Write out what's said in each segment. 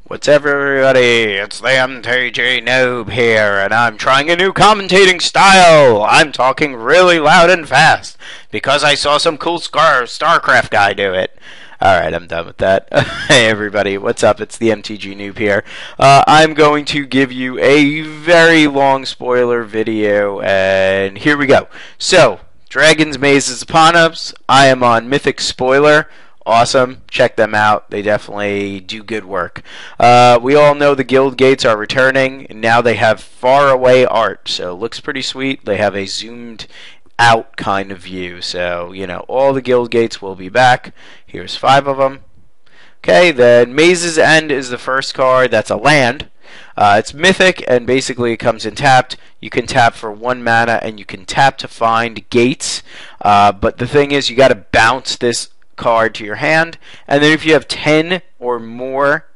What's up, everybody? It's the MTG Noob here, and I'm trying a new commentating style. I'm talking really loud and fast because I saw some cool StarCraft guy do it. Alright, I'm done with that. Hey, everybody, what's up? It's the MTG Noob here. I'm going to give you a very long spoiler video, and here we go. So, Dragon's Maze is upon us. I am on Mythics Spoiler. Awesome. Check them out. They definitely do good work. We all know the guild gates are returning. Now they have far away art, so it looks pretty sweet. They have a zoomed out kind of view. So, you know, all the guild gates will be back. Here's 5 of them. Okay, then Maze's End is the first card. That's a land. It's mythic, and basically it comes in tapped. You can tap for 1 mana, and you can tap to find gates. But the thing is, you got to bounce this card to your hand, and then if you have 10 or more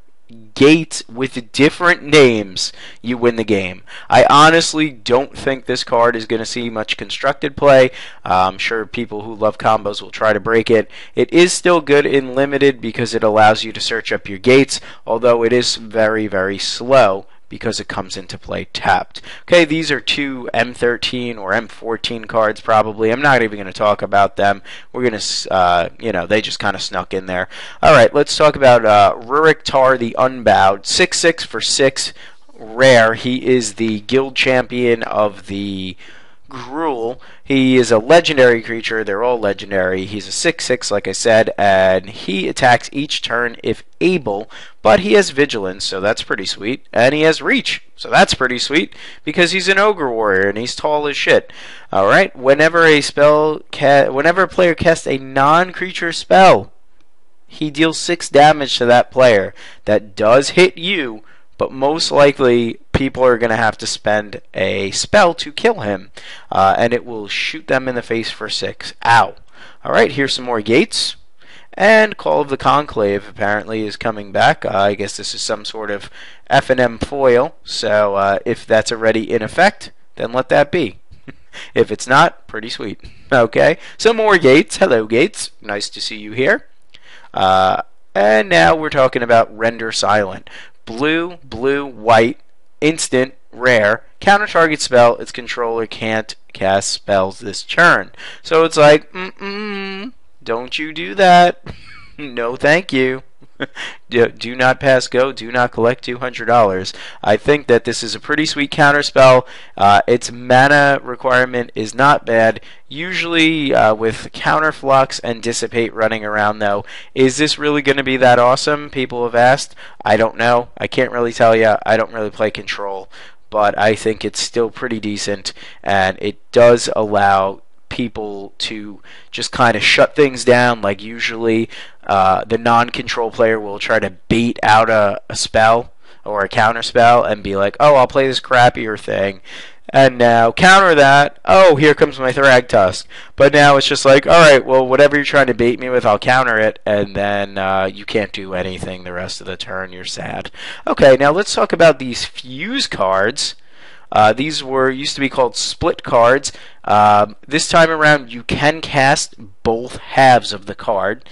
gates with different names, you win the game. I honestly don't think this card is going to see much constructed play. I'm sure people who love combos will try to break it. It is still good in limited because it allows you to search up your gates, although it is very, very slow because it comes into play tapped. Okay, these are 2 M13 or M14 cards probably. I'm not even going to talk about them. We're going to, you know, they just kind of snuck in there. Alright, let's talk about Rurik Tar the Unbowed. 6/6 for 6, rare. He is the guild champion of the Gruul. He is a legendary creature. They're all legendary. He's a 6/6, like I said, and he attacks each turn if able, but he has vigilance, so that's pretty sweet, and he has reach, so that's pretty sweet because he's an ogre warrior and he's tall as shit. All right, whenever a player casts a non-creature spell, he deals 6 damage to that player. That does hit you, but most likely people are going to have to spend a spell to kill him, and it will shoot them in the face for 6. Ow. Alright, here's some more gates. And Call of the Conclave apparently is coming back. I guess this is some sort of F&M foil, so if that's already in effect, then let that be. If it's not, pretty sweet. Okay, some more gates. Hello, gates. Nice to see you here. And now we're talking about Render Silent. Blue, blue, white, instant, rare, counter target spell. Its controller can't cast spells this turn. So it's like, don't you do that. No, thank you. Do not pass go. Do not collect $200. I think that this is a pretty sweet counter spell. Its mana requirement is not bad. Usually with Counterflux and Dissipate running around, though, is this really going to be that awesome? People have asked. I don't know. I can't really tell you. I don't really play Control, but I think it's still pretty decent, and it does allow people to just kind of shut things down. Like usually the non-control player will try to bait out a spell or a counter spell and be like, oh, I'll play this crappier thing, and now counter that, oh, here comes my Thragtusk. But now it's just like, alright, well, whatever you're trying to bait me with, I'll counter it, and then you can't do anything the rest of the turn. You're sad. Okay, now let's talk about these fuse cards. These used to be called split cards. This time around, you can cast both halves of the card.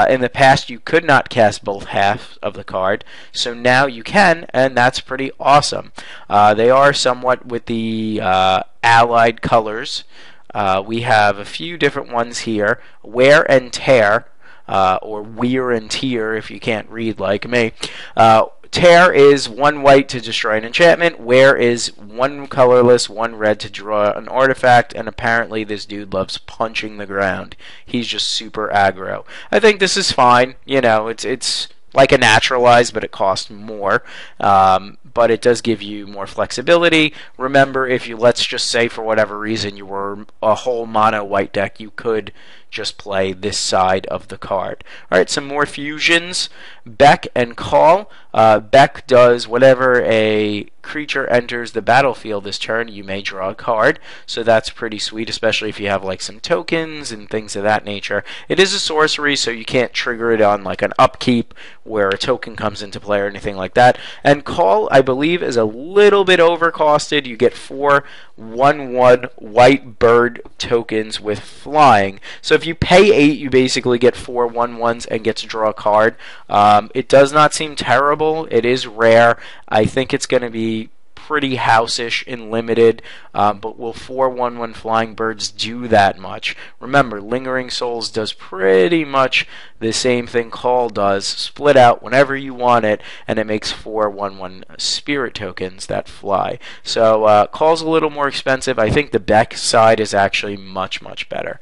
In the past, you could not cast both halves of the card, so now you can, and that's pretty awesome. They are somewhat with the allied colors. We have a few different ones here. Wear and Tear, or Wear and Tear if you can't read like me. Tear is 1 white to destroy an enchantment. Wear is 1 colorless, 1 red to draw an artifact, and apparently this dude loves punching the ground. He's just super aggro. I think this is fine. You know, it's like a naturalize, but it costs more. But it does give you more flexibility. Remember, if you, let's just say for whatever reason you were a whole mono white deck, you could just play this side of the card. Alright, some more fusions. Beck and Call. Beck does whenever a creature enters the battlefield this turn, you may draw a card. So that's pretty sweet, especially if you have like some tokens and things of that nature. It is a sorcery, so you can't trigger it on like an upkeep where a token comes into play or anything like that. And Call, I believe, is a little bit overcosted. You get 4 1/1 white bird tokens with flying. So if you pay 8, you basically get 4 1/1s and get to draw a card. It does not seem terrible. It is rare. I think it's going to be pretty house-ish in limited, but will 4 1/1 flying birds do that much? Remember, Lingering Souls does pretty much the same thing Call does, split out whenever you want it, and it makes 4 1/1 spirit tokens that fly. So Call's a little more expensive. I think the Beck side is actually much, much better.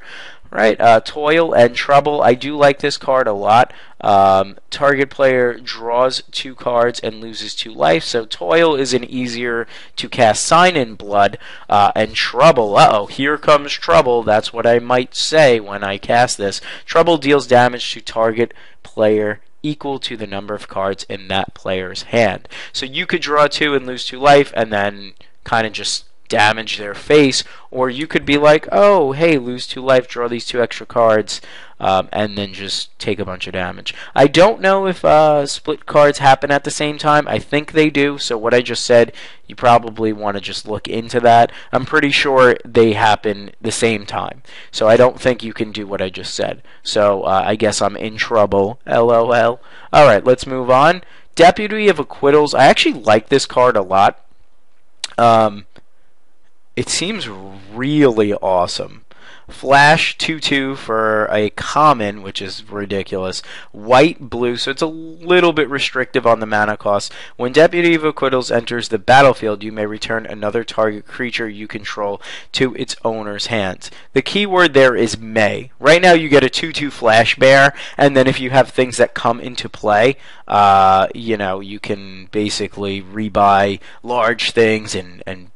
Right, Toil and Trouble. I do like this card a lot. Target player draws 2 cards and loses 2 life. So Toil is an easier to cast Sign in Blood. And Trouble, here comes Trouble. That's what I might say when I cast this. Trouble deals damage to target player equal to the number of cards in that player's hand. So you could draw 2 and lose 2 life and then kind of just damage their face, or you could be like, oh, hey, lose 2 life, draw these 2 extra cards, and then just take a bunch of damage. I don't know if split cards happen at the same time. I think they do, so what I just said, you probably want to just look into that. I'm pretty sure they happen the same time, so I don't think you can do what I just said. So I guess I'm in trouble, LOL. Alright, let's move on. Deputy of Acquittals. I actually like this card a lot. It seems really awesome. Flash 2/2 for a common, which is ridiculous. White, blue, so it's a little bit restrictive on the mana cost. When Deputy of Acquittals enters the battlefield, you may return another target creature you control to its owner's hands. The key word there is may. Right now you get a 2/2 Flash Bear, and then if you have things that come into play, you can basically rebuy large things and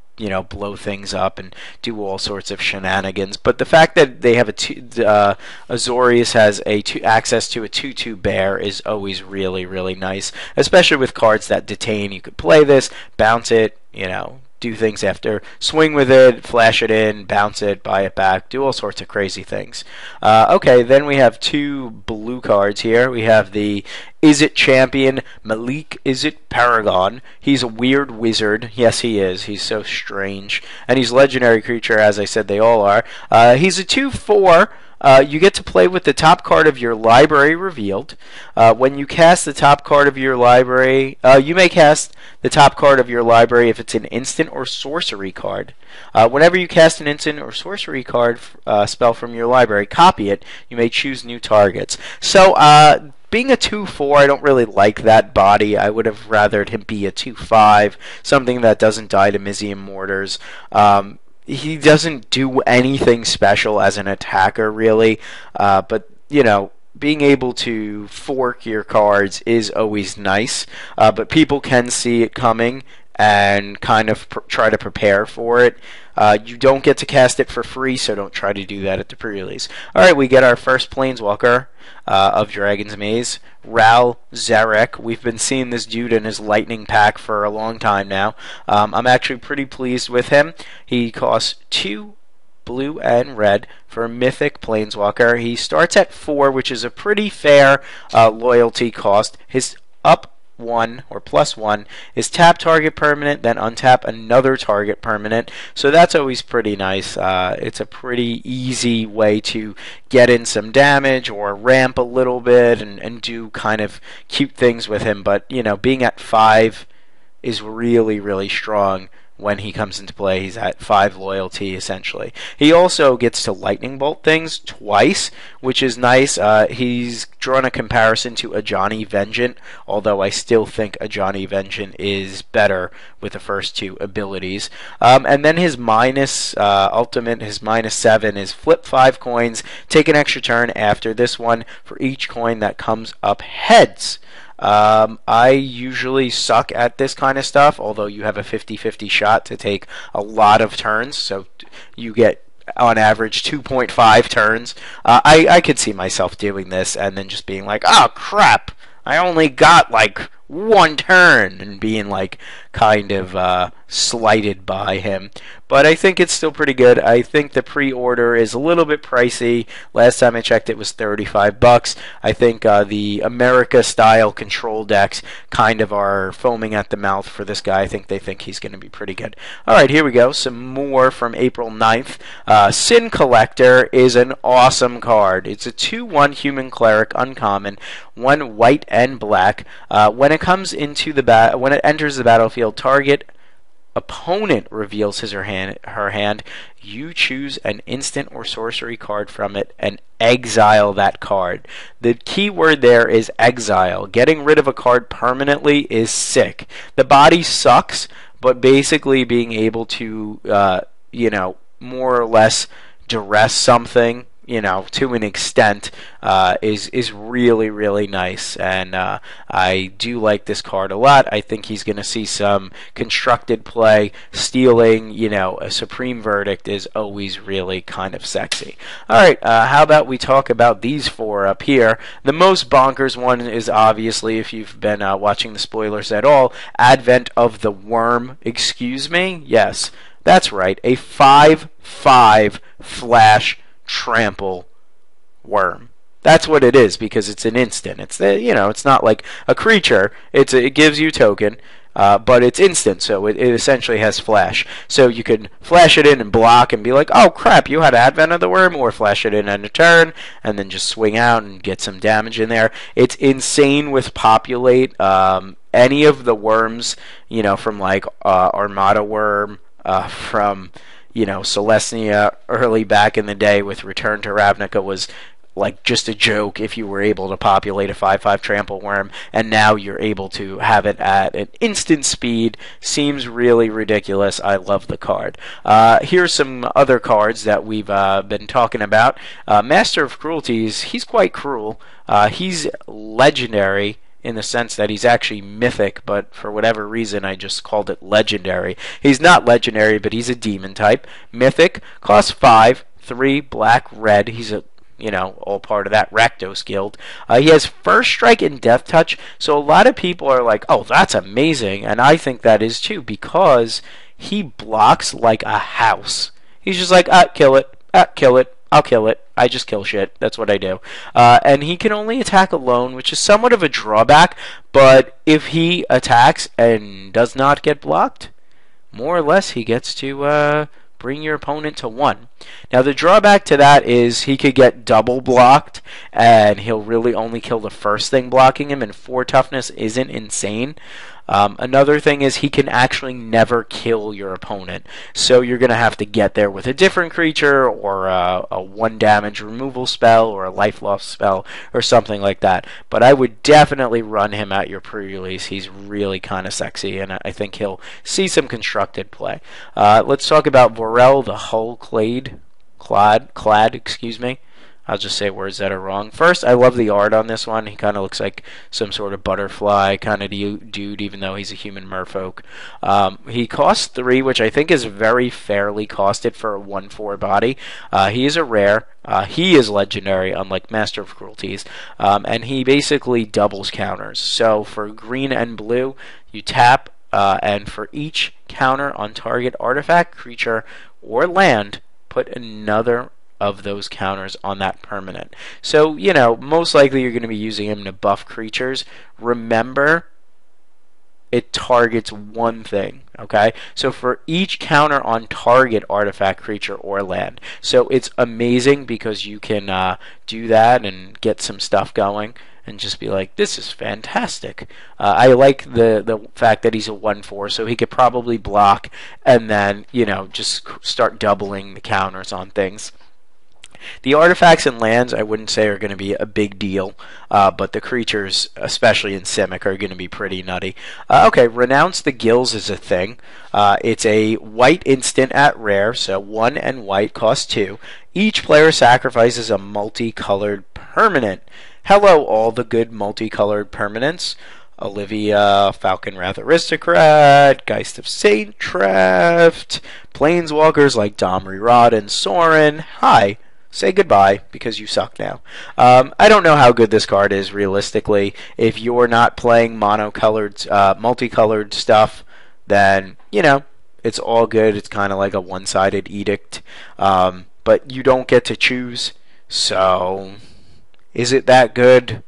blow things up and do all sorts of shenanigans. But the fact that they have Azorius has access to a 2/2 bear is always really, really nice, especially with cards that detain. You could play this, bounce it, do things after, swing with it, flash it in, bounce it, buy it back, do all sorts of crazy things. Okay, then we have 2 blue cards here. We have the Izzet Champion, Malik Izzet Paragon. He's a weird wizard. Yes, he is. He's so strange. And he's a legendary creature, as I said they all are. He's a 2/4. You get to play with the top card of your library revealed. When you cast the top card of your library, you may cast the top card of your library if it's an instant or sorcery card. Whenever you cast an instant or sorcery card spell from your library, copy it. You may choose new targets. So, being a 2/4, I don't really like that body. I would have rathered him be a 2/5, something that doesn't die to Mizium Mortars. He doesn't do anything special as an attacker, really. But, being able to fork your cards is always nice. But people can see it coming and kind of try to prepare for it. You don't get to cast it for free, so don't try to do that at the pre-release. Alright, we get our first Planeswalker of Dragon's Maze, Ral Zarek. We've been seeing this dude in his lightning pack for a long time now. I'm actually pretty pleased with him. He costs 2 blue and red for a Mythic Planeswalker. He starts at 4, which is a pretty fair loyalty cost. His up 1 or +1 is tap target permanent, then untap another target permanent. So that's always pretty nice. It's a pretty easy way to get in some damage or ramp a little bit and do kind of cute things with him. But, being at 5 is really, really strong. When he comes into play, he's at 5 loyalty, essentially. He also gets to lightning bolt things twice, which is nice. He's drawn a comparison to Ajani Vengeant, although I still think Ajani Vengeant is better with the first 2 abilities. And then his ultimate, his -7 is flip 5 coins, take an extra turn after this one for each coin that comes up heads. I usually suck at this kind of stuff, although you have a 50-50 shot to take a lot of turns, so you get on average 2.5 turns. I could see myself doing this and then just being like, oh crap, I only got like one turn and being like kind of slighted by him. But I think it's still pretty good. I think the pre-order is a little bit pricey. Last time I checked, it was $35. I think the America-style control decks kind of are foaming at the mouth for this guy. I think they think he's going to be pretty good. All right, here we go. Some more from April 9th. Sin Collector is an awesome card. It's a 2/1 human cleric, uncommon, 1 white and black. When it comes into the when it enters the battlefield, target opponent reveals his or her hand. You choose an instant or sorcery card from it and exile that card. The key word there is exile. Getting rid of a card permanently is sick. The body sucks, but basically being able to, more or less duress something, to an extent, is really, really nice. And I do like this card a lot. I think he's going to see some constructed play. Stealing, a Supreme Verdict is always really kind of sexy. Alright, how about we talk about these four up here. The most bonkers one is obviously, if you've been watching the spoilers at all, Advent of the Worm. Excuse me? Yes, that's right. A 5/5 flash trample worm. That's what it is, because it's an instant. It's it's not like a creature. It gives you token, but it's instant, so it essentially has flash. So you can flash it in and block and be like, oh crap, you had Advent of the Worm, or flash it in on a turn and then just swing out and get some damage in there. It's insane with populate. Any of the worms, from like Armada Worm, from Celestia early back in the day with Return to Ravnica was like just a joke if you were able to populate a 5/5 trample worm, and now you're able to have it at an instant speed. Seems really ridiculous. I love the card. Here's some other cards that we've been talking about. Master of Cruelties, he's quite cruel. He's legendary in the sense that he's actually mythic, but for whatever reason I just called it legendary. He's not legendary, but he's a demon type. Mythic, costs 5, 3 black, red. He's a all part of that Rakdos guild. He has First Strike and Death Touch, so a lot of people are like, oh, that's amazing, and I think that is too, because he blocks like a house. He's just like, kill it, kill it, I'll kill it. I just kill shit. That's what I do. And he can only attack alone, which is somewhat of a drawback, but if he attacks and does not get blocked, more or less he gets to bring your opponent to 1. Now the drawback to that is he could get double blocked, and he'll really only kill the first thing blocking him, and 4 toughness isn't insane. Another thing is he can actually never kill your opponent, so you're going to have to get there with a different creature, or a 1 damage removal spell, or a life loss spell, or something like that. But I would definitely run him at your pre-release. He's really kind of sexy, and I think he'll see some constructed play. Let's talk about Vorel the Hull Clad, excuse me. I'll just say words that are wrong. First, I love the art on this one. He kind of looks like some sort of butterfly kind of dude, even though he's a human merfolk. He costs 3, which I think is very fairly costed for a 1/4 body. He is a rare. He is legendary, unlike Master of Cruelties. And he basically doubles counters. So for green and blue, you tap, and for each counter on target artifact, creature, or land, put another of those counters on that permanent. So, most likely you're going to be using him to buff creatures. Remember, it targets one thing, okay? So for each counter on target artifact, creature, or land. So it's amazing because you can do that and get some stuff going and just be like, this is fantastic. I like the fact that he's a 1/4, so he could probably block and then, just start doubling the counters on things. The artifacts and lands I wouldn't say are going to be a big deal, but the creatures, especially in Simic, are going to be pretty nutty. Okay, Renounce the Gills is a thing. It's a white instant at rare, so 1 and white, costs 2. Each player sacrifices a multicolored permanent. Hello, all the good multicolored permanents. Olivia, Falcon Wrath Aristocrat, Geist of Saint Treft, Planeswalkers like Domri Rod and Sorin. Hi. say goodbye because you suck now. I don't know how good this card is realistically. If you're not playing multicolored stuff, then, you know, it's all good. It's kind of like a one-sided edict. But you don't get to choose. So, is it that good?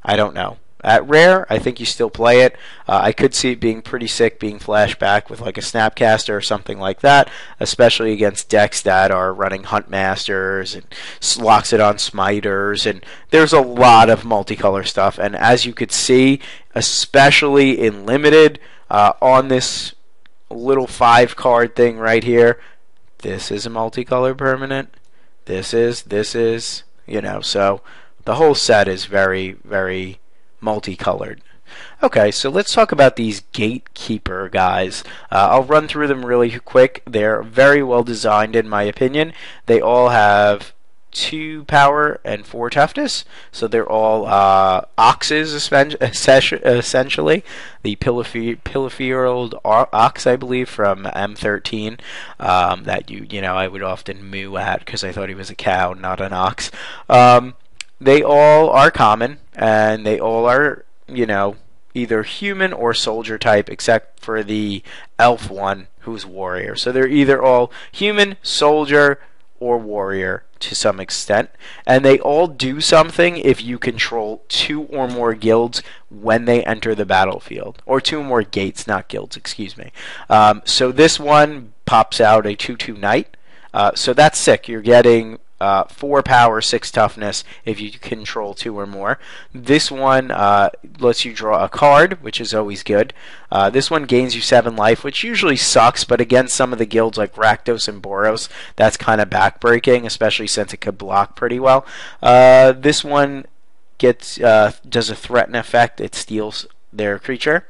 I don't know. At rare, I think you still play it. I could see it being pretty sick, being flashback with like a Snapcaster or something like that, especially against decks that are running Huntmasters and locks it on Smiters, and there's a lot of multicolor stuff. And as you could see, especially in Limited, on this little 5-card thing right here, this is a multicolor permanent. This is, you know, so the whole set is very, very multicolored. Okay, so let's talk about these Gatekeeper guys. I'll run through them really quick. They're very well designed in my opinion. They all have 2 power and 4 toughness, so they're all oxes essentially. The Pilafiered ox, I believe, from M13, that you know I would often moo at because I thought he was a cow, not an ox. They all are common, and they all are, you know, either human or soldier type, except for the elf one, who's warrior. So they're either all human, soldier, or warrior to some extent. And they all do something if you control 2 or more guilds when they enter the battlefield. Or 2 or more gates, not guilds, excuse me. So this one pops out a 2/2 knight. So that's sick. You're getting 4 power, 6 toughness if you control 2 or more. This one lets you draw a card, which is always good. This one gains you 7 life, which usually sucks, but against some of the guilds like Rakdos and Boros, that's kind of backbreaking, especially since it could block pretty well. This one does a threaten effect. It steals their creature.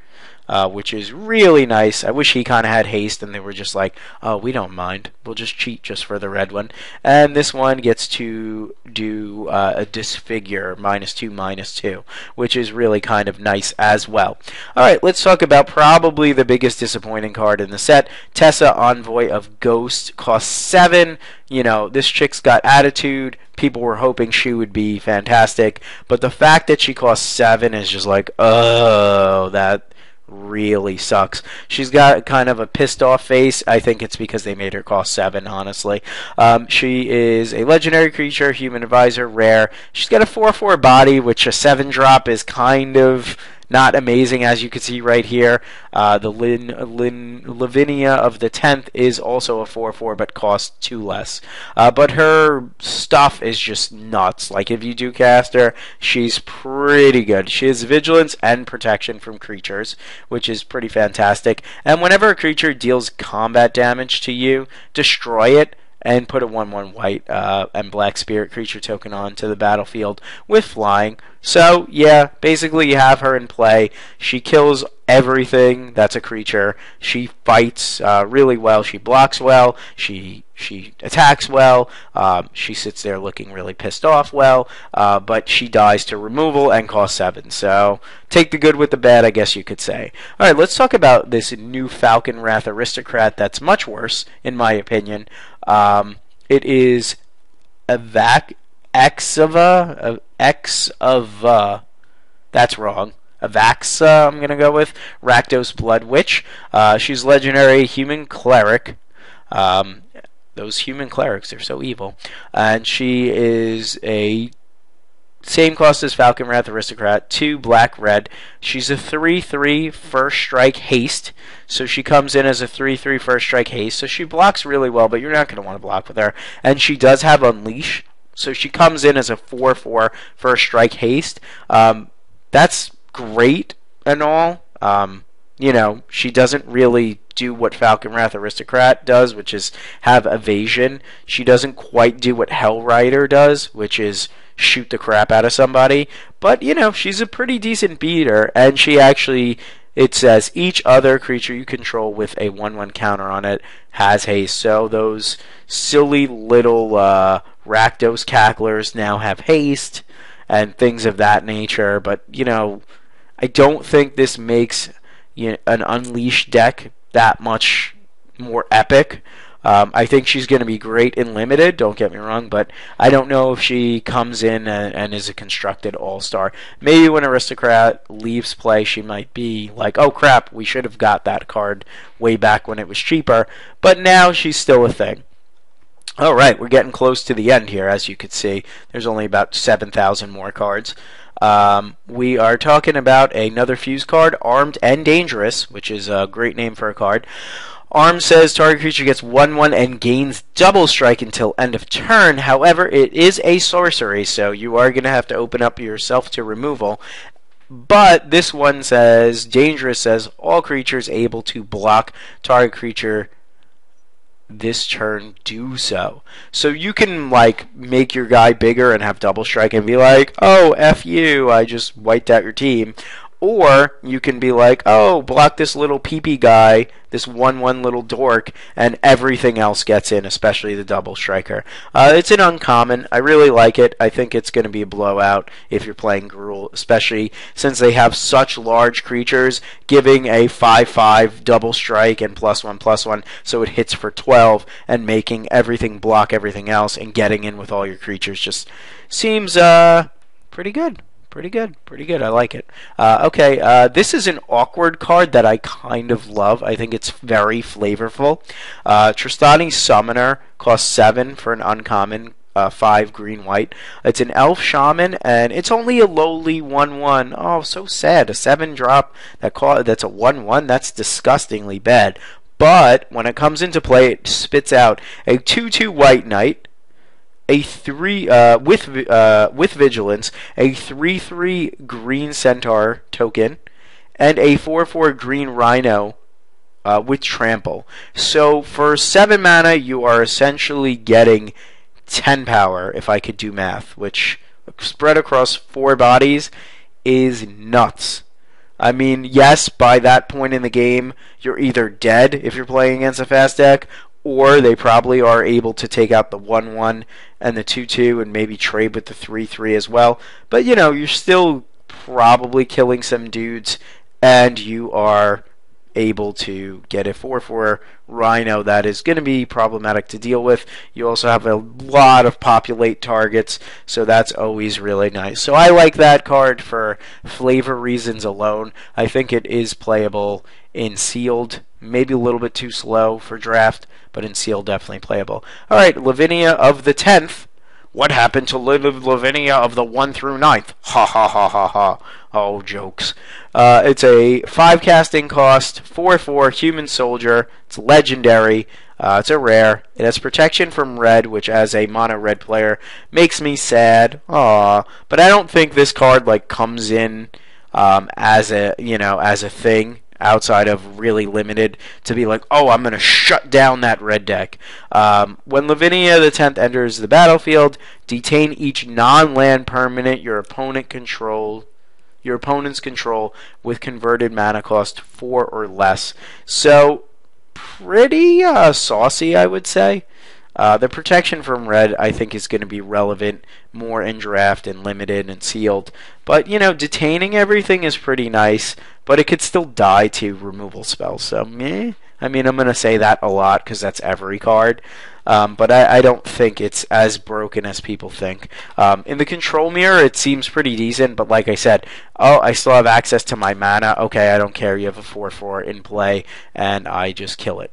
Which is really nice. I wish he kind of had haste and they were just like, oh, we don't mind. We'll just cheat just for the red one. And this one gets to do a disfigure, -2/-2, which is really kind of nice as well. Alright, let's talk about probably the biggest disappointing card in the set. Tessa, Envoy of Ghost, costs 7. You know, this chick's got attitude. People were hoping she would be fantastic. But the fact that she costs 7 is just like, oh, that really sucks. She's got kind of a pissed off face. I think it's because they made her cost 7, honestly. She is a legendary creature, human advisor, rare. She's got a 4/4 body, which a 7 drop is kind of not amazing, as you can see right here. The Lavinia of the 10th is also a 4/4, but costs 2 less. But her stuff is just nuts. Like, if you do cast her, she's pretty good. She has vigilance and protection from creatures, which is pretty fantastic. And whenever a creature deals combat damage to you, destroy it and put a 1/1 white and black spirit creature token onto the battlefield with flying. So, yeah, basically you have her in play. She kills everything that's a creature. She fights really well. She blocks well. She attacks well. She sits there looking really pissed off well. But she dies to removal and costs 7. So, take the good with the bad, I guess you could say. Alright, let's talk about this new Falcon Wrath Aristocrat that's much worse, in my opinion. It is Exava. That's wrong. Avaxa, I'm going to go with. Rakdos Blood Witch. She's legendary human cleric. Those human clerics are so evil. And she is a same cost as Falcon Wrath Aristocrat, 2 black red. She's a 3/3 first strike haste. So she comes in as a 3/3 first strike haste. So she blocks really well, but you're not going to want to block with her. And she does have Unleash. So she comes in as a 4/4 first strike haste. That's great and all. You know, she doesn't really do what Falcon Wrath Aristocrat does, which is have evasion. She doesn't quite do what Hell Rider does, which is shoot the crap out of somebody. But, you know, she's a pretty decent beater, and she actually, it says, each other creature you control with a 1/1 counter on it has haste. So those silly little Rakdos cacklers now have haste, and things of that nature. But, you know, I don't think this makes an Unleashed deck that much more epic. I think she's going to be great in limited, don't get me wrong, but I don't know if she comes in and is a constructed all-star. Maybe when Aristocrat leaves play, she might be like, oh crap, we should have got that card way back when it was cheaper, but now she's still a thing. Alright, we're getting close to the end here, as you could see. There's only about 7,000 more cards. We are talking about another fuse card, Armed and Dangerous, which is a great name for a card. Armed says target creature gets 1/1 and gains double strike until end of turn. However, it is a sorcery, so you are going to have to open up yourself to removal. But this one says, Dangerous says, all creatures able to block target creature this turn do so. So you can like make your guy bigger and have double strike and be like, oh, F you, I just wiped out your team. Or you can be like, oh, block this little peepee guy, this 1/1 little dork, and everything else gets in, especially the double striker. It's an uncommon. I really like it. I think it's going to be a blowout if you're playing Gruul, especially since they have such large creatures, giving a 5/5 double strike and +1/+1, so it hits for 12, and making everything block everything else and getting in with all your creatures just seems pretty good. Pretty good. I like it. Okay, this is an awkward card that I kind of love. I think it's very flavorful. Tristani Summoner costs 7 for an uncommon, 5 green-white. It's an elf shaman, and it's only a lowly 1/1. Oh, so sad. A 7-drop that's a 1/1. That's disgustingly bad. But when it comes into play, it spits out a 2/2 white knight, a 3 with vigilance, a 3/3 green centaur token, and a 4/4 green rhino with trample. So for 7 mana, you are essentially getting 10 power, if I could do math, which spread across 4 bodies is nuts. I mean, yes, by that point in the game, you're either dead if you're playing against a fast deck, or they probably are able to take out the 1/1 and the 2/2 and maybe trade with the 3/3 as well. But, you know, you're still probably killing some dudes, and you are able to get a 4/4 Rhino that is going to be problematic to deal with. You also have a lot of populate targets, so that's always really nice. So I like that card for flavor reasons alone. I think it is playable in sealed, maybe a little bit too slow for draft, but in sealed definitely playable. Alright, Lavinia of the 10th. What happened to Lavinia of the 1 through 9th? Ha ha ha ha ha. Oh, jokes. It's a 5 casting cost, 4/4 human soldier. It's legendary. It's a rare. It has protection from red, which as a mono red player makes me sad. Aww. But I don't think this card like comes in as a thing outside of really limited to be like, oh, I'm going to shut down that red deck. When Lavinia the 10th enters the battlefield, detain each non-land permanent your opponent's control with converted mana cost 4 or less. So pretty saucy, I would say. The protection from red, I think, is going to be relevant more in draft and limited and sealed. But, you know, detaining everything is pretty nice, but it could still die to removal spells. So, meh. I mean, I'm going to say that a lot because that's every card. But I don't think it's as broken as people think. In the control mirror, it seems pretty decent, but like I said, oh, I still have access to my mana. Okay, I don't care. You have a 4/4 in play, and I just kill it.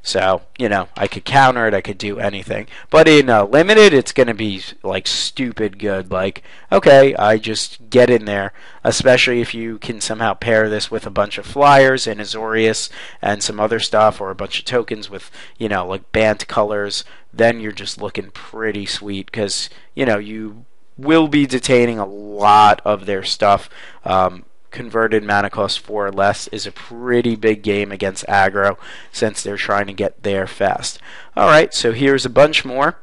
So, you know, I could counter it, I could do anything. But in limited, it's going to be, like, stupid good. Like, okay, I just get in there. Especially if you can somehow pair this with a bunch of flyers and Azorius and some other stuff, or a bunch of tokens with, you know, like, banned colors. Then you're just looking pretty sweet, because, you know, you will be detaining a lot of their stuff. Converted mana cost 4 or less is a pretty big game against aggro since they're trying to get there fast. Alright, so here's a bunch more.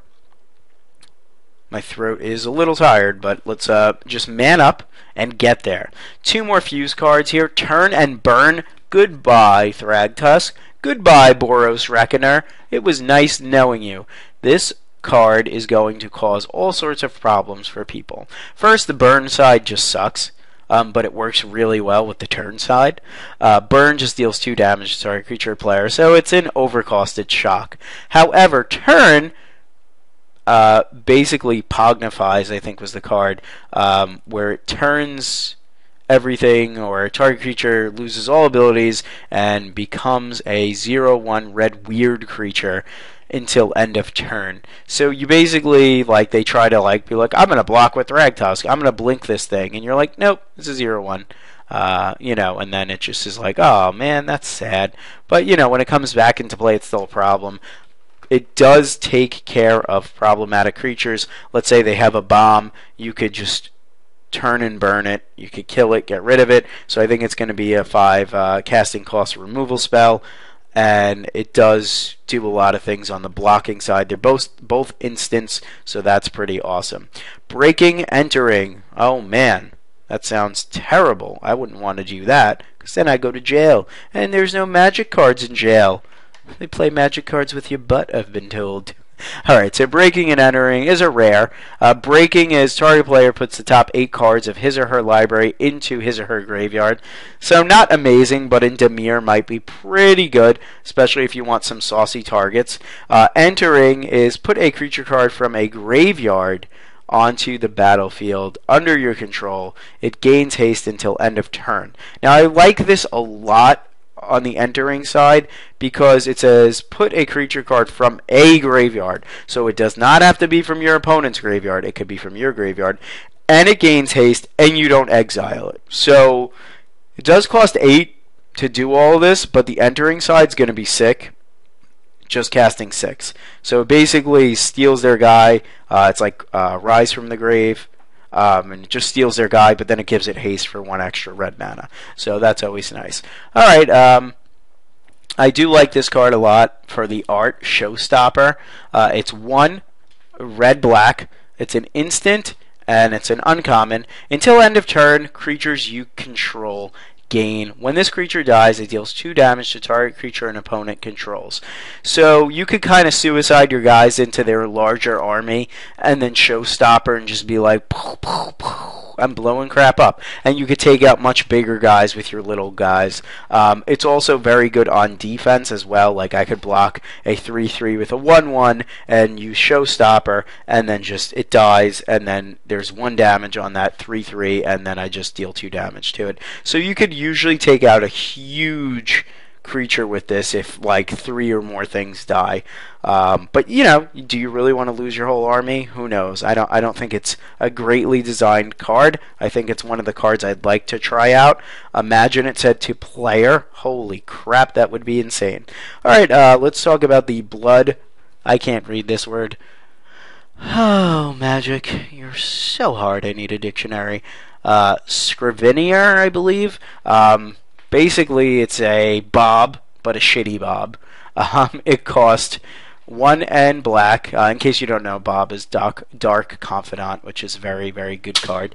My throat is a little tired, but let's just man up and get there. 2 more fuse cards here. Turn and burn. Goodbye, Thragtusk. Goodbye, Boros Reckoner. It was nice knowing you. This card is going to cause all sorts of problems for people. First, the burn side just sucks. but it works really well with the turn side. Burn just deals 2 damage to target creature or player, so it's an overcosted shock. However, turn basically pognifies, I think was the card, where it turns everything, or a target creature loses all abilities and becomes a 0/1 red weird creature until end of turn. So you basically, like, they try to, like, be like, I'm going to block with Ragtusk, I'm going to blink this thing, and you're like, nope, it's a 0/1. You know, and then it just is like, oh man, that's sad. But, you know, when it comes back into play, it's still a problem. It does take care of problematic creatures. Let's say they have a bomb, you could just turn and burn it. You could kill it, get rid of it. So I think it's going to be a 5 casting cost removal spell, and it does do a lot of things on the blocking side. They're both instants, so that's pretty awesome. Breaking, entering. Oh man, that sounds terrible. I wouldn't want to do that, because then I go to jail, and there's no magic cards in jail. They play magic cards with your butt, I've been told. Alright, so breaking and entering is a rare. Breaking is target player puts the top 8 cards of his or her library into his or her graveyard. So not amazing, but in Dimir might be pretty good, especially if you want some saucy targets. Entering is put a creature card from a graveyard onto the battlefield under your control. It gains haste until end of turn. Now I like this a lot on the entering side, because it says put a creature card from a graveyard, so it does not have to be from your opponent's graveyard, it could be from your graveyard, and it gains haste and you don't exile it. So it does cost 8 to do all of this, but the entering side is going to be sick, just casting 6. So it basically steals their guy. It's like Rise from the Grave, and it just steals their guy, but then it gives it haste for 1 extra red mana. So that's always nice. Alright, I do like this card a lot for the art, Showstopper. It's 1 red-black. It's an instant, and it's an uncommon. Until end of turn, creatures you control gain. When this creature dies, it deals 2 damage to target creature an opponent controls. So you could kind of suicide your guys into their larger army, and then Showstopper and just be like, poof, poof, poof, I'm blowing crap up. And you could take out much bigger guys with your little guys. It's also very good on defense as well. Like, I could block a 3/3 with a 1/1 and use Showstopper, and then just it dies, and then there's 1 damage on that 3/3, and then I just deal 2 damage to it. So you could usually take out a huge creature with this if like 3 or more things die. But you know, do you really want to lose your whole army? Who knows? I don't think it's a greatly designed card. I think it's one of the cards I'd like to try out. Imagine it said to player. Holy crap, that would be insane. Alright, let's talk about the blood. I can't read this word. Oh, Magic, you're so hard. I need a dictionary. Scrivener, I believe. Basically, it's a Bob, but a shitty Bob. It cost 1 and black. In case you don't know, Bob is Dark Confidant, which is a very, very good card.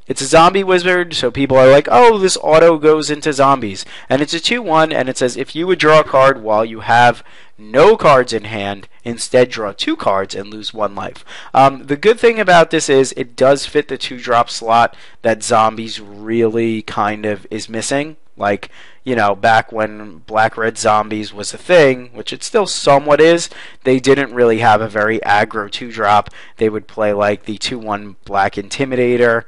It's a zombie wizard, so people are like, oh, this auto goes into zombies. And it's a 2/1, and it says if you would draw a card while you have no cards in hand, instead draw 2 cards and lose 1 life. The good thing about this is it does fit the 2-drop slot that zombies really kind of is missing. Like, you know, back when black-red zombies was a thing, which it still somewhat is, they didn't really have a very aggro 2-drop. They would play like the 2/1 black Intimidator,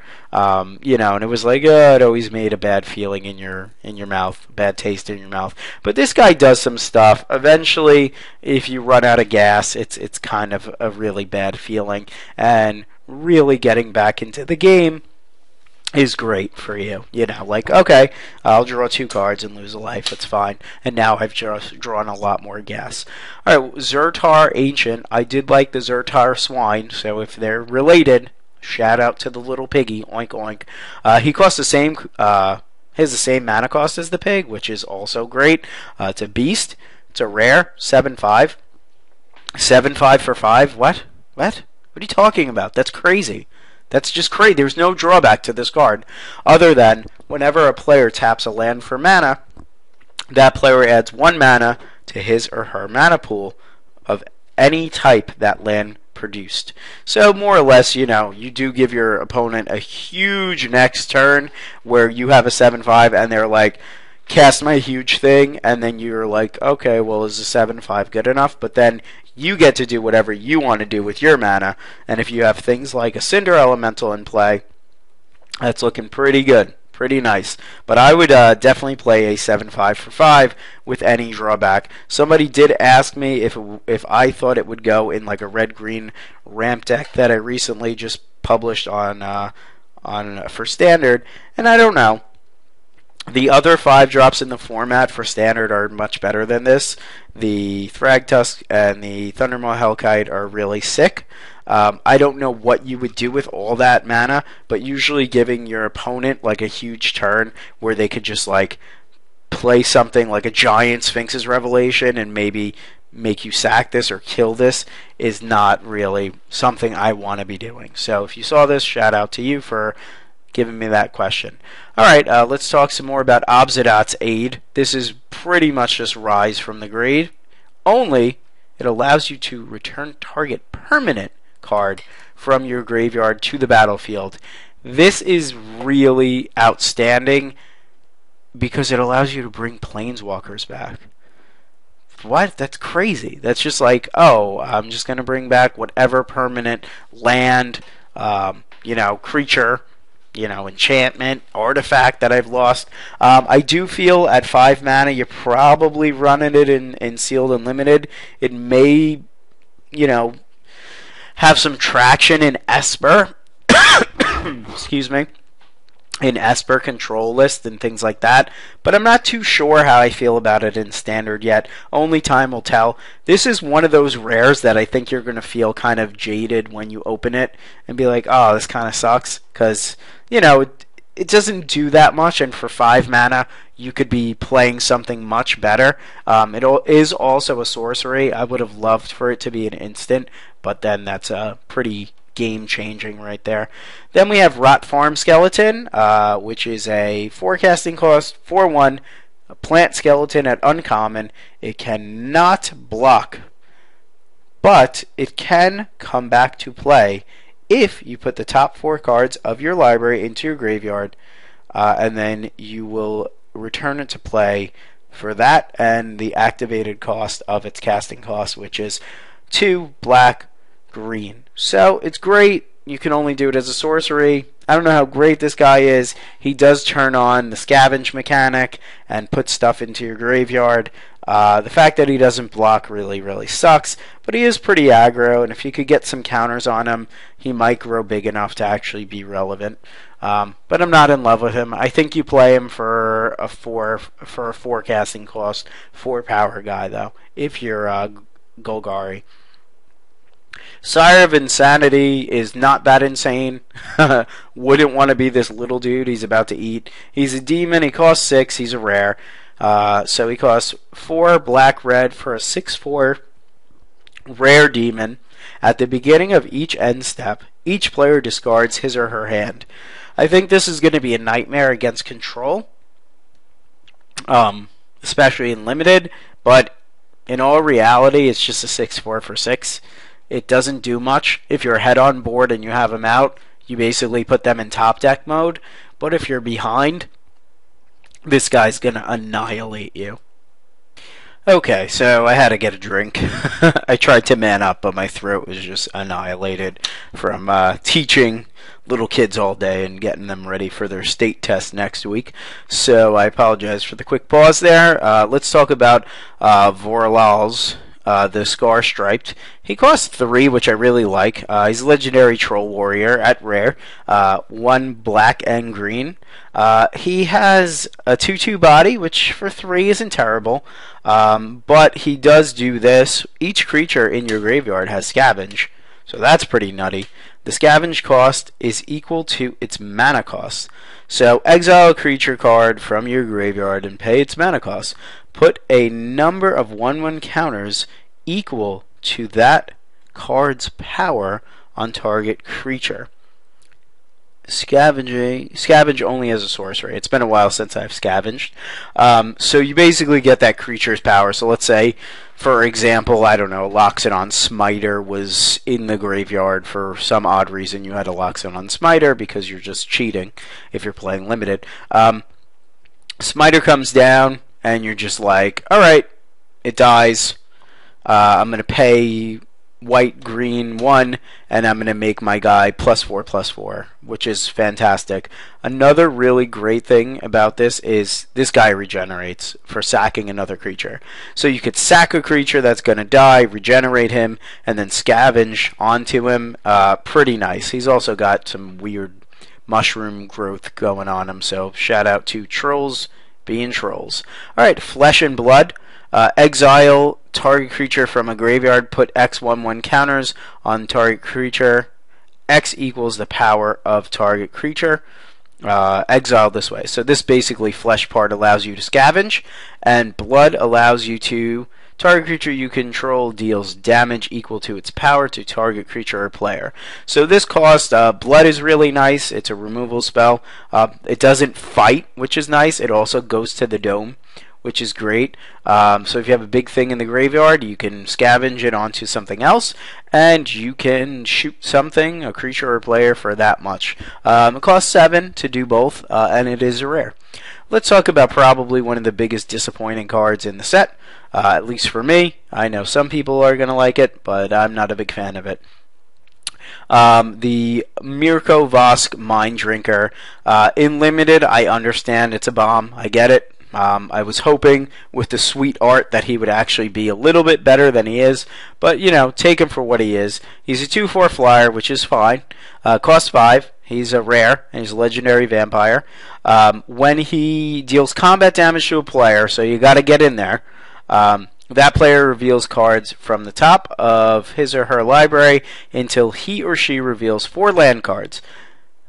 you know, and it was like, it always made a bad feeling in your mouth, bad taste in your mouth. But this guy does some stuff. Eventually, if you run out of gas, it's kind of a really bad feeling, and really getting back into the game is great for you. You know, like, okay, I'll draw 2 cards and lose a life, that's fine. And now I've just drawn a lot more gas. Alright, Zertar Ancient. I did like the Zertar Swine, so if they're related, shout out to the little piggy, oink oink. He costs the same, has the same mana cost as the pig, which is also great. It's a beast. It's a rare, 7/5. 7/5 for 5? What? What are you talking about? That's crazy. That's just crazy. There's no drawback to this card, other than whenever a player taps a land for mana, that player adds 1 mana to his or her mana pool of any type that land produced. So more or less, you know, you do give your opponent a huge next turn where you have a 7/5 and they're like, cast my huge thing, and then you're like, okay, well, is a 7/5 good enough? But then you get to do whatever you want to do with your mana, and if you have things like a Cinder Elemental in play, that's looking pretty good. Pretty nice. But I would definitely play a 7/5 for 5 with any drawback. Somebody did ask me if I thought it would go in like a red-green ramp deck that I recently just published on for Standard, and I don't know. The other 5-drops in the format for Standard are much better than this. The Thragtusk and the Thundermaw Hellkite are really sick. I don't know what you would do with all that mana, but usually giving your opponent like a huge turn where they could just like play something like a giant Sphinx's Revelation and maybe make you sack this or kill this is not really something I want to be doing. So if you saw this, shout out to you for giving me that question. Alright, let's talk some more about Obstet's Aid. This is pretty much just Rise from the grave, only it allows you to return target permanent card from your graveyard to the battlefield. This is really outstanding because it allows you to bring planeswalkers back. What? That's crazy. That's just like, oh, I'm just going to bring back whatever permanent land, creature, enchantment, artifact that I've lost. I do feel at 5 mana you're probably running it in Sealed and Limited. It may, have some traction in Esper. Excuse me. In Esper control list and things like that, but I'm not too sure how I feel about it in Standard yet. Only time will tell. This is one of those rares that I think you're going to feel kind of jaded when you open it and be like, oh, this kind of sucks, because, it doesn't do that much, and for 5 mana, you could be playing something much better. It is also a sorcery. I would have loved for it to be an instant, but then that's a pretty game-changing right there. Then we have Rot Farm Skeleton, which is a forecasting cost 4/1, a plant skeleton at uncommon. It cannot block, but it can come back to play if you put the top 4 cards of your library into your graveyard, and then you will return it to play for that and the activated cost of its casting cost, which is 2 black, green. So it's great. You can only do it as a sorcery. I don't know how great this guy is. He does turn on the scavenge mechanic and put stuff into your graveyard. The fact that he doesn't block really sucks, but he is pretty aggro, and if you could get some counters on him, he might grow big enough to actually be relevant. But I'm not in love with him. I think you play him for a forecasting cost 4 power guy though, if you're Golgari. Sire of Insanity is not that insane. Wouldn't want to be this little dude he's about to eat. He's a demon. He costs 6. He's a rare. So he costs 4 black-red for a 6/4 rare demon. At the beginning of each end step, each player discards his or her hand. I think this is going to be a nightmare against control, especially in Limited, but in all reality, it's just a 6/4 for 6. It doesn't do much. If you're head on board and you have them out, you basically put them in top deck mode. But if you're behind, this guy's going to annihilate you. Okay, so I had to get a drink. I tried to man up, but my throat was just annihilated from teaching little kids all day and getting them ready for their state test next week. So I apologize for the quick pause there. Let's talk about Vorlal's. The Scarstripe. He costs 3, which I really like. He's a legendary troll warrior at rare. 1 black and green. He has a 2/2 body, which for 3 isn't terrible. But he does do this. Each creature in your graveyard has scavenge. So that's pretty nutty. The scavenge cost is equal to its mana cost. So exile a creature card from your graveyard and pay its mana cost. Put a number of 1/1 counters equal to that card's power on target creature. Scavenge only as a sorcery. It's been a while since I've scavenged. So you basically get that creature's power. So let's say, for example, I don't know, Loxodon Smiter was in the graveyard for some odd reason. You had a Loxodon Smiter because you're just cheating if you're playing limited. Smiter comes down, and you're just like, alright, it dies. I'm going to pay white, green, 1, and I'm going to make my guy +4/+4, which is fantastic. Another really great thing about this is this guy regenerates for sacking another creature. So you could sack a creature that's going to die, regenerate him, and then scavenge onto him. Pretty nice. He's also got some weird mushroom growth going on him, so shout out to trolls being trolls. Alright, Flesh and Blood. Exile target creature from a graveyard, put X/1/1 counters on target creature. X equals the power of target creature. Exile this way. So this basically flesh part allows you to scavenge, and blood allows you to target creature you control deals damage equal to its power to target creature or player. So this cost, blood is really nice. It's a removal spell. It doesn't fight, which is nice. It also goes to the dome, which is great. So if you have a big thing in the graveyard, you can scavenge it onto something else, and you can shoot something, a creature or a player, for that much. It costs 7 to do both, and it is a rare. Let's talk about probably one of the biggest disappointing cards in the set, at least for me. I know some people are going to like it, but I'm not a big fan of it. The Mirko Vosk Mind Drinker. In Limited, I understand it's a bomb. I get it. I was hoping with the sweet art that he would actually be a little bit better than he is, but you know, take him for what he is. He's a 2/4 flyer, which is fine. Costs 5. He's a rare, and he's a legendary vampire. When he deals combat damage to a player, so you got to get in there, that player reveals cards from the top of his or her library until he or she reveals 4 land cards.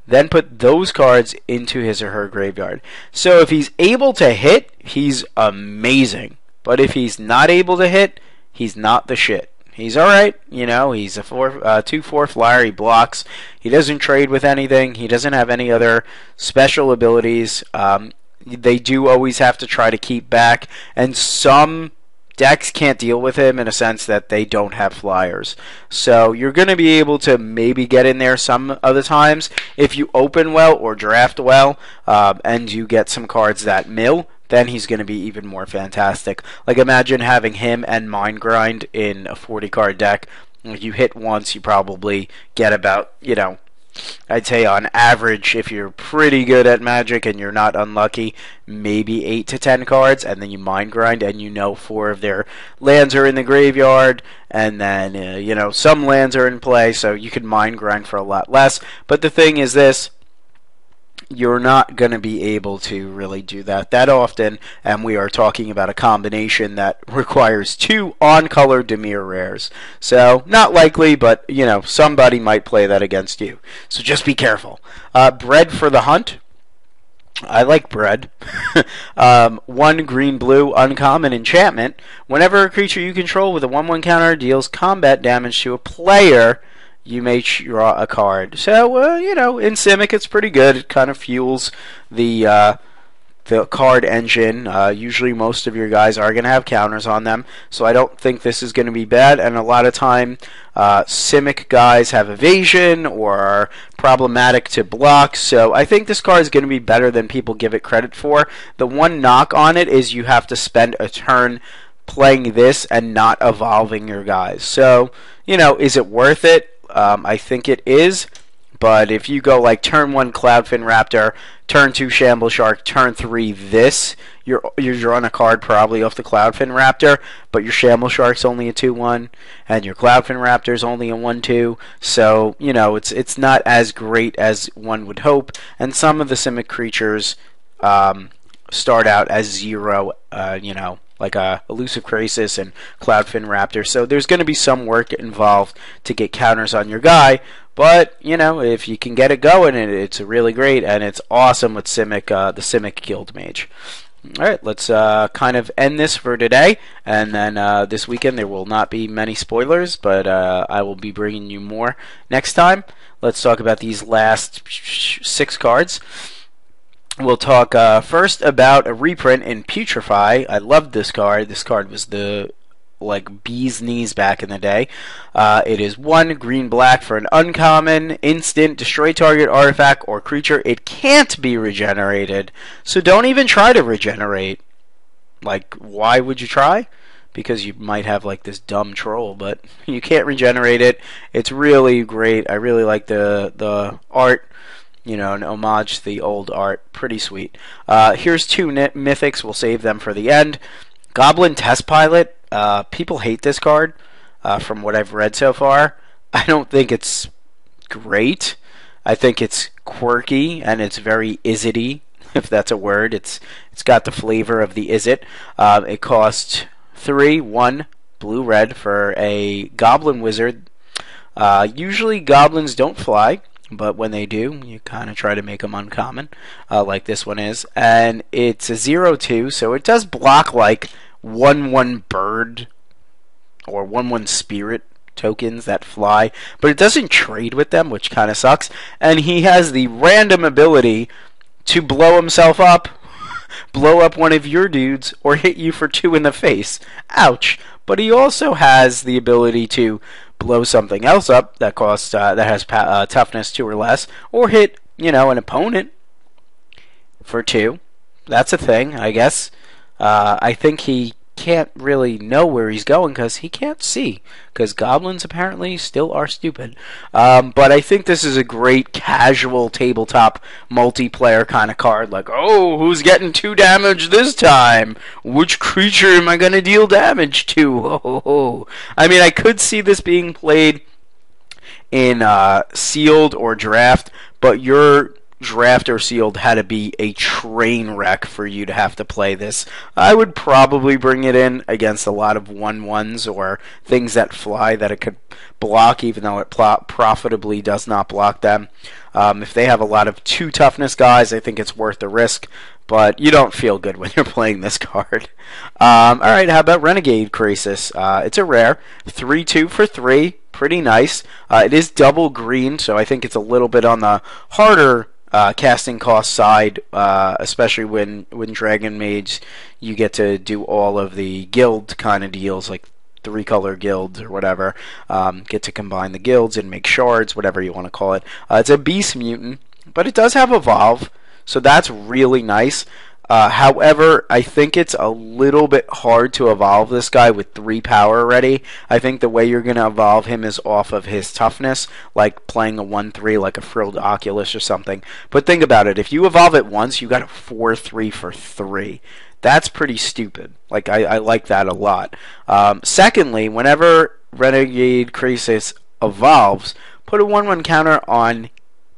Then put those cards into his or her graveyard. So if he's able to hit, he's amazing. But if he's not able to hit, he's not the shit. He's alright, you know, he's a 2/4 flyer, he blocks, he doesn't trade with anything, he doesn't have any other special abilities. They do always have to try to keep back, and some decks can't deal with him in a sense that they don't have flyers. So you're going to be able to maybe get in there some other times if you open well or draft well, and you get some cards that mill. Then he's going to be even more fantastic. Like imagine having him and Mind Grind in a 40 card deck. You hit once, you probably get about, you know, I'd say on average, if you're pretty good at Magic and you're not unlucky, maybe 8 to 10 cards, and then you Mind Grind, and you know 4 of their lands are in the graveyard, and then, you know, some lands are in play, so you can Mind Grind for a lot less. But the thing is this, you're not going to be able to really do that often, and we are talking about a combination that requires 2 on-color Dimir rares. So, not likely, but, you know, somebody might play that against you. So just be careful. Bread for the Hunt. I like bread. 1 green-blue uncommon enchantment. Whenever a creature you control with a 1/1 counter deals combat damage to a player, you may draw a card. So, you know, in Simic it's pretty good. It kind of fuels the card engine. Usually most of your guys are going to have counters on them, so I don't think this is going to be bad. And a lot of time, Simic guys have evasion or are problematic to block, so I think this card is going to be better than people give it credit for. The one knock on it is you have to spend a turn playing this and not evolving your guys. So, you know, is it worth it? I think it is, but if you go like turn 1 Cloudfin Raptor, turn 2 Shamble Shark, turn 3 this, you're drawing a card probably off the Cloudfin Raptor, but your Shamble Shark's only a 2/1, and your Cloudfin Raptor's only a 1/2, so, you know, it's not as great as one would hope, and some of the Simic creatures start out as 0, you know, like Elusive Crisis and Cloudfin Raptor. So there's going to be some work involved to get counters on your guy, but, you know, if you can get it going, it's really great, and it's awesome with Simic, the Simic Guild Mage. Alright, let's kind of end this for today, and then this weekend there will not be many spoilers, but I will be bringing you more next time. Let's talk about these last 6 cards. We'll talk first about a reprint in Putra Phi. I loved this card. This card was the bee's knees back in the day. It is 1 green-black for an uncommon instant. Destroy target artifact or creature. It can't be regenerated, so don't even try to regenerate. Why would you try? Because you might have this dumb troll, but you can't regenerate it. It's really great. I really like the art. An homage to the old art. Pretty sweet. Here's 2 mythics. We'll save them for the end. Goblin Test Pilot. People hate this card, from what I've read so far. I don't think it's great. I think it's quirky, and it's very Izzet-y, if that's a word. It's got the flavor of the Izzet. It costs 3, 1, blue-red for a Goblin Wizard. Usually goblins don't fly, but when they do, you kind of try to make them uncommon, like this one is. And it's a 0/2, so it does block 1/1 bird or 1/1 spirit tokens that fly, but it doesn't trade with them, which kind of sucks. And he has the random ability to blow himself up, blow up one of your dudes, or hit you for 2 in the face. Ouch. But he also has the ability to blow something else up that costs that has toughness 2 or less, or hit an opponent for 2. That's a thing, I guess. I think he can't really know where he's going because he can't see, because goblins apparently still are stupid. But I think this is a great casual tabletop multiplayer kind of card. Oh, who's getting 2 damage this time? Which creature am I going to deal damage to? I mean, I could see this being played in sealed or draft, but your draft or sealed had to be a train wreck for you to have to play this. I would probably bring it in against a lot of 1/1s or things that fly that it could block, even though it profitably does not block them. If they have a lot of 2 toughness guys, I think it's worth the risk, but you don't feel good when you're playing this card. Alright, how about Renegade Crisis? It's a rare. 3/2 for 3. Pretty nice. It is double green, so I think it's a little bit on the harder casting cost side, especially when Dragon Mage, you get to do all of the guild kind of deals, like 3-color guilds or whatever. Get to combine the guilds and make shards, whatever you want to call it. It's a beast mutant, but it does have evolve, so that's really nice. However, I think it's a little bit hard to evolve this guy with 3 power already. I think the way you're going to evolve him is off of his toughness, like playing a 1/3 like a Frilled Oculus or something. But think about it. If you evolve it once, you got a 4/3 for 3. That's pretty stupid. I like that a lot. Secondly, whenever Renegade Crisis evolves, put a 1/1 counter on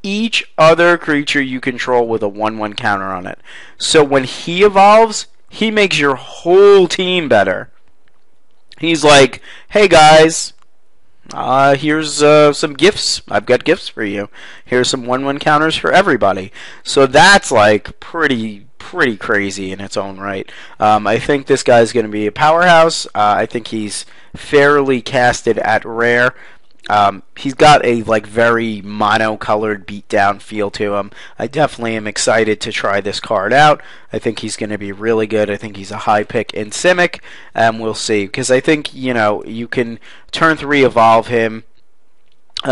each other creature you control with a 1/1 counter on it. So when he evolves, he makes your whole team better. He's like, hey guys, here's some gifts. I've got gifts for you. Here's some 1/1 counters for everybody. So that's pretty crazy in its own right. I think this guy's going to be a powerhouse. I think he's fairly casted at rare. He's got a very mono-colored beatdown feel to him. I definitely am excited to try this card out. I think he's going to be really good. I think he's a high pick in Simic, and we'll see. Because I think, you can turn 3 evolve him,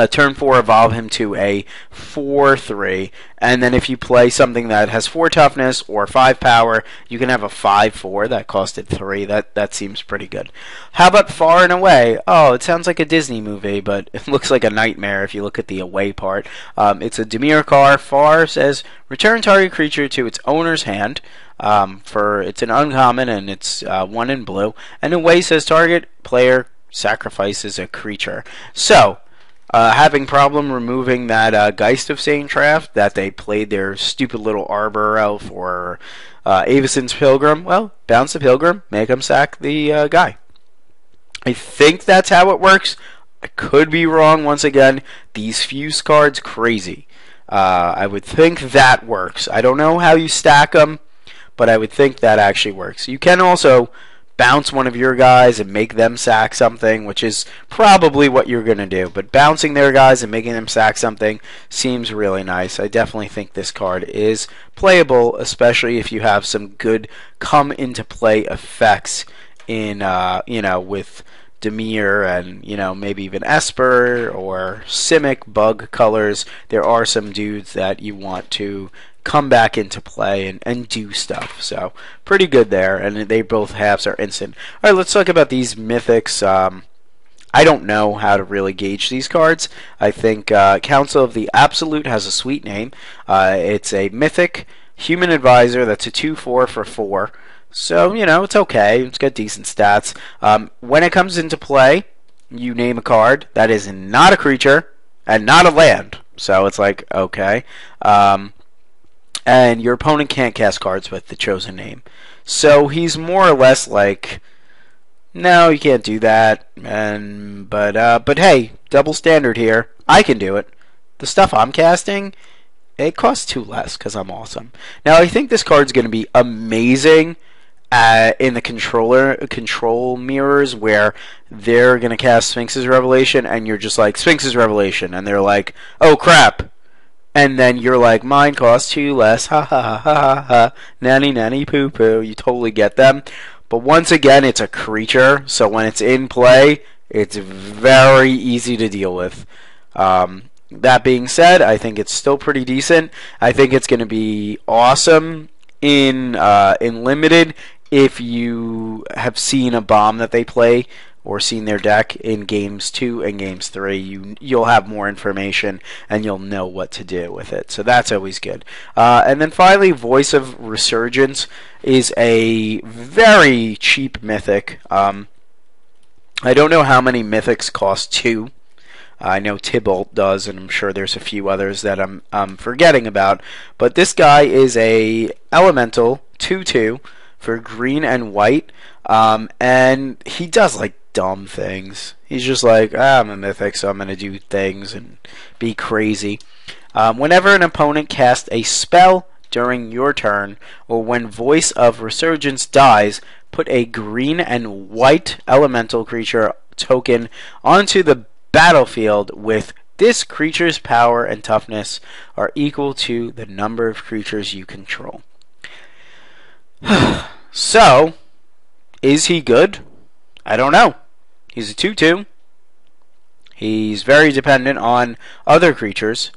turn 4 evolve him to a 4/3, and then if you play something that has 4 toughness or 5 power, you can have a 5/4 that costed 3. That seems pretty good. How about Far and Away? Oh, it sounds like a Disney movie, but it looks like a nightmare if you look at the away part. It's a Dimir card. Far says return target creature to its owner's hand. It's an uncommon, and it's 1 in blue. And Away says target player sacrifices a creature. So having problem removing that Geist of Saintraft that they played their stupid little Arbor Elf or Avison's Pilgrim. Well, bounce the Pilgrim, make him sack the guy. I think that's how it works. I could be wrong. Once again, these fuse cards crazy. I would think that works. I don't know how you stack them, but I would think that actually works. You can also bounce one of your guys and make them sack something, which is probably what you're going to do. But bouncing their guys and making them sack something seems really nice. I definitely think this card is playable, especially if you have some good come into play effects in, with Demir and, maybe even Esper or Simic bug colors. There are some dudes that you want to come back into play and do stuff. So pretty good there, and they both halves are instant. All right, let's talk about these mythics. I don't know how to really gauge these cards. I think Council of the Absolute has a sweet name. It's a mythic human advisor that's a 2/4 for 4. So, it's okay. It's got decent stats. When it comes into play, you name a card that is not a creature and not a land. So it's like, okay. And your opponent can't cast cards with the chosen name. So he's more or less like, no, you can't do that. But hey, double standard here. I can do it. The stuff I'm casting, it costs 2 less because I'm awesome. Now I think this card's going to be amazing in the control mirrors, where they're going to cast Sphinx's Revelation and you're just like, Sphinx's Revelation, and they're like, oh crap. And then you're like, mine costs 2 less, ha ha ha ha ha ha, nanny nanny poo poo. You totally get them. But once again, it's a creature, so when it's in play, it's very easy to deal with. That being said, I think it's still pretty decent. I think it's going to be awesome in Limited if you have seen a bomb that they play or seen their deck in Games 2 and Games 3, you'll have more information and you'll know what to do with it. So that's always good. And then finally, Voice of Resurgence is a very cheap mythic. I don't know how many mythics cost 2. I know Tybalt does, and I'm sure there's a few others that I'm forgetting about. But this guy is a elemental 2/2 for green and white, and he does like dumb things. He's just like, I'm a mythic, so I'm going to do things and be crazy. Whenever an opponent casts a spell during your turn, or when Voice of Resurgence dies, put a green and white elemental creature token onto the battlefield with this creature's power and toughness are equal to the number of creatures you control. So, is he good? I don't know. He's a 2/2. He's very dependent on other creatures.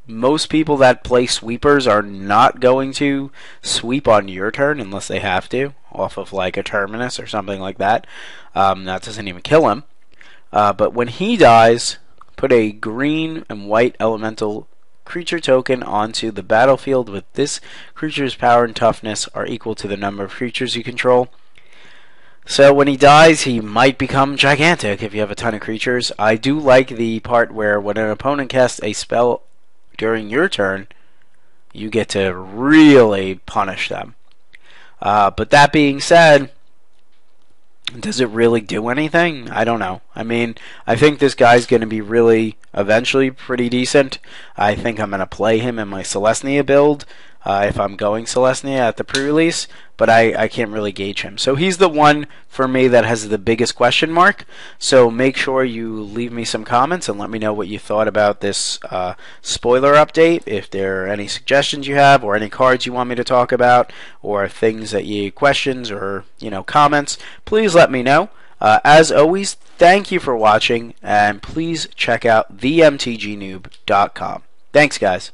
Most people that play sweepers are not going to sweep on your turn unless they have to, off of like a Terminus or something like that. That doesn't even kill him. But when he dies, put a green and white elemental creature token onto the battlefield with this creature's power and toughness are equal to the number of creatures you control. So when he dies, he might become gigantic if you have a ton of creatures. I do like the part where when an opponent casts a spell during your turn, you get to really punish them. But that being said, does it really do anything? I don't know. I mean, I think this guy's going to be really, eventually, pretty decent. I think I'm going to play him in my Celestia build, if I'm going Celestia at the pre-release, but I can't really gauge him. So he's the one, for me, that has the biggest question mark. So make sure you leave me some comments and let me know what you thought about this spoiler update. If there are any suggestions you have, or any cards you want me to talk about, or things that you questions or comments, please let me know. As always, thank you for watching, and please check out themtgnoob.com. Thanks, guys.